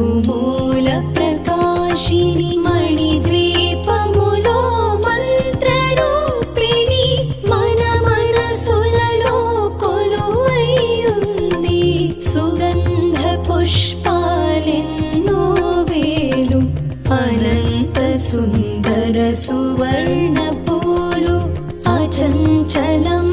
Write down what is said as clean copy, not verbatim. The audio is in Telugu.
మూల ప్రకాశిని మణిద్వీపములో మంత్రరూపిణి మన మనసులలో కొలువైయుంది. సుగంధ పుష్పాలెన్నో వేలు అనంత సుందర సువర్ణ పూలు అచంచలం